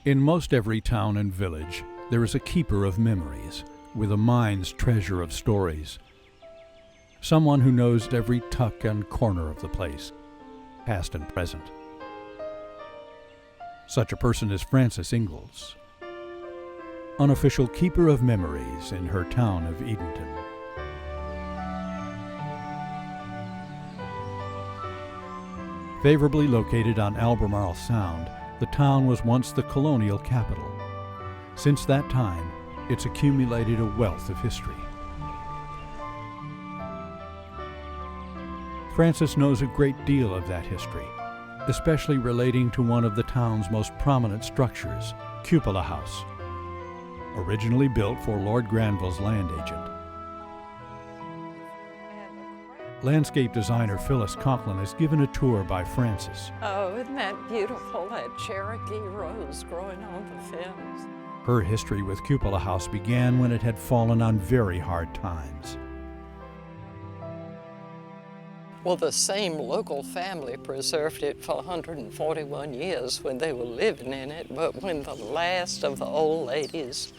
In most every town and village, there is a keeper of memories, with a mind's treasure of stories. Someone who knows every tuck and corner of the place, past and present. Such a person is Frances Inglis, unofficial keeper of memories in her town of Edenton. Favorably located on Albemarle Sound, the town was once the colonial capital. Since that time, it's accumulated a wealth of history. Frances knows a great deal of that history, especially relating to one of the town's most prominent structures, Cupola House, originally built for Lord Granville's land agent. Landscape designer Phyllis Conklin is given a tour by Frances. Oh, isn't that beautiful, that Cherokee rose growing on the fence? Her history with Cupola House began when it had fallen on very hard times. Well, the same local family preserved it for 141 years when they were living in it, but when the last of the old ladies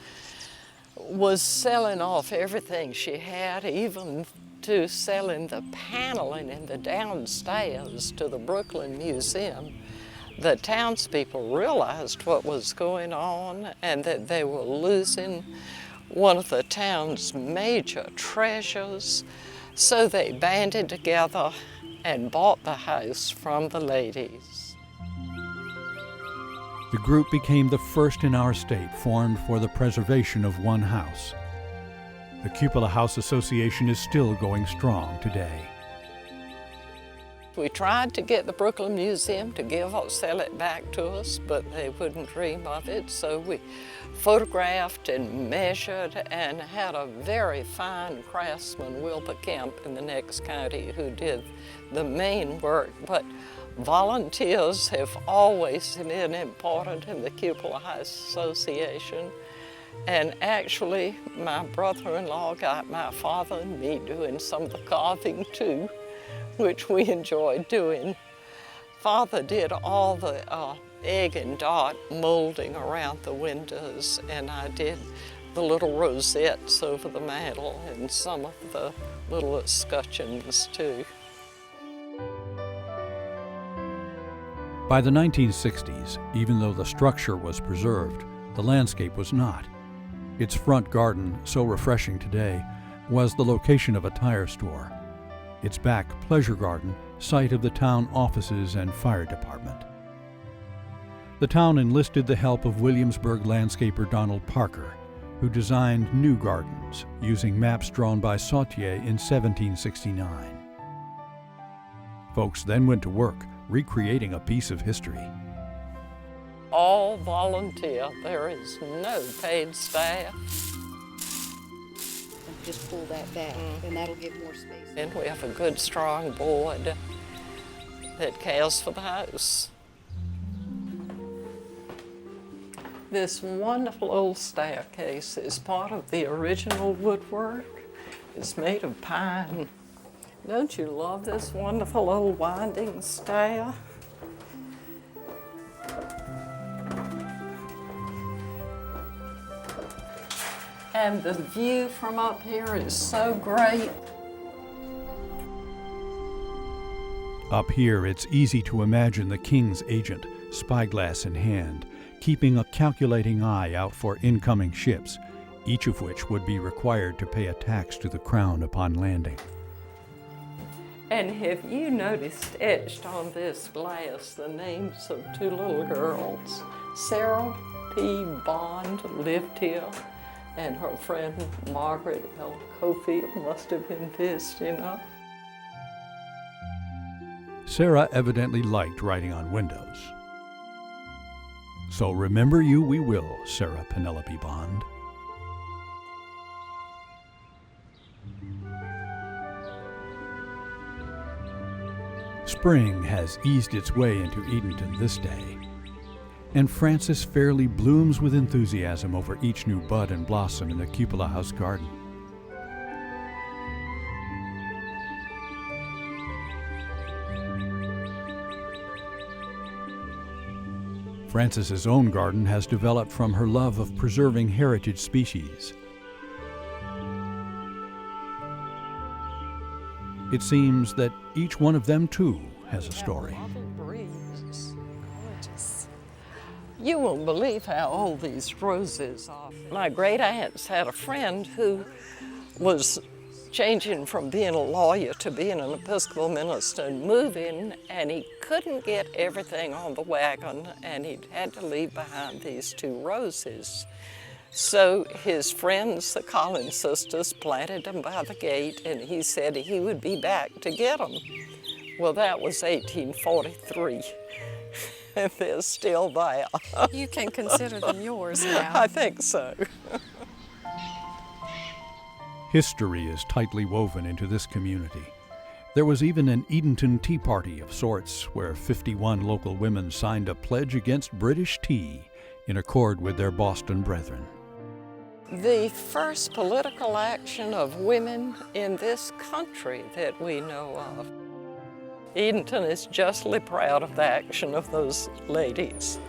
was selling off everything she had, even to selling the paneling in the downstairs to the Brooklyn Museum, the townspeople realized what was going on and that they were losing one of the town's major treasures. So they banded together and bought the house from the ladies. The group became the first in our state formed for the preservation of one house. The Cupola House Association is still going strong today. We tried to get the Brooklyn Museum to sell it back to us, but they wouldn't dream of it, so we photographed and measured and had a very fine craftsman, Wilbur Kemp, in the next county who did the main work. But volunteers have always been important in the Cupola House Association. And actually, my brother-in-law got my father and me doing some of the carving too, which we enjoyed doing. Father did all the egg and dot molding around the windows, and I did the little rosettes over the mantel and some of the little escutcheons too. By the 1960s, even though the structure was preserved, the landscape was not. Its front garden, so refreshing today, was the location of a tire store. Its back pleasure garden, site of the town offices and fire department. The town enlisted the help of Williamsburg landscaper Donald Parker, who designed new gardens using maps drawn by Sautier in 1769. Folks then went to work recreating a piece of history. All volunteer. There is no paid staff. Just pull that back, and that'll give more space. And we have a good, strong board that cares for the house. This wonderful old staircase is part of the original woodwork. It's made of pine. Don't you love this wonderful old winding stair? And the view from up here is so great. Up here, it's easy to imagine the king's agent, spyglass in hand, keeping a calculating eye out for incoming ships, each of which would be required to pay a tax to the crown upon landing. And have you noticed etched on this glass the names of two little girls? Sarah P. Bond lived here, and her friend Margaret L. Cofield must have been visiting her. Sarah evidently liked writing on windows. So remember you we will, Sarah Penelope Bond. Spring has eased its way into Edenton this day, and Frances fairly blooms with enthusiasm over each new bud and blossom in the Cupola House garden. Frances's own garden has developed from her love of preserving heritage species. It seems that each one of them, too, has a story. You won't believe how old these roses are. My great aunts had a friend who was changing from being a lawyer to being an Episcopal minister and moving, and he couldn't get everything on the wagon, and he had to leave behind these 2 roses. So his friends, the Collins sisters, planted them by the gate, and he said he would be back to get them. Well, that was 1843. And they're still there. You can consider them yours now. I think so. History is tightly woven into this community. There was even an Edenton Tea Party of sorts, where 51 local women signed a pledge against British tea in accord with their Boston brethren. The first political action of women in this country that we know of. Edenton is justly proud of the action of those ladies.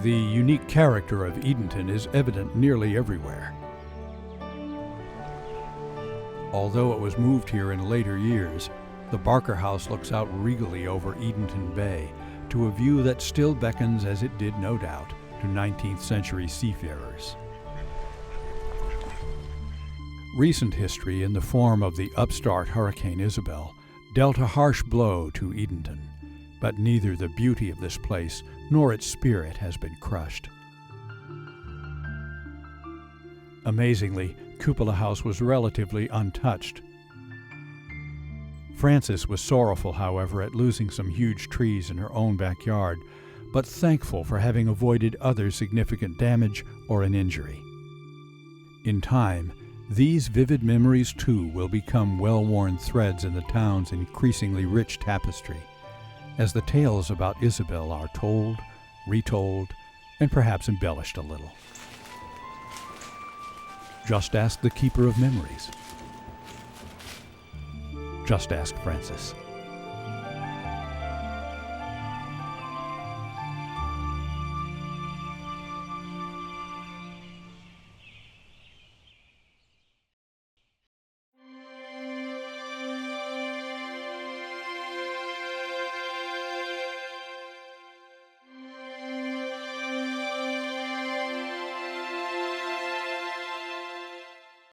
The unique character of Edenton is evident nearly everywhere. Although it was moved here in later years, the Barker House looks out regally over Edenton Bay to a view that still beckons, as it did no doubt, to 19th century seafarers. Recent history in the form of the upstart Hurricane Isabel dealt a harsh blow to Edenton, but neither the beauty of this place nor its spirit has been crushed. Amazingly, Cupola House was relatively untouched. Frances was sorrowful, however, at losing some huge trees in her own backyard, but thankful for having avoided other significant damage or an injury. In time, these vivid memories too will become well-worn threads in the town's increasingly rich tapestry, as the tales about Isabel are told, retold, and perhaps embellished a little. Just ask the keeper of memories. Just ask Frances.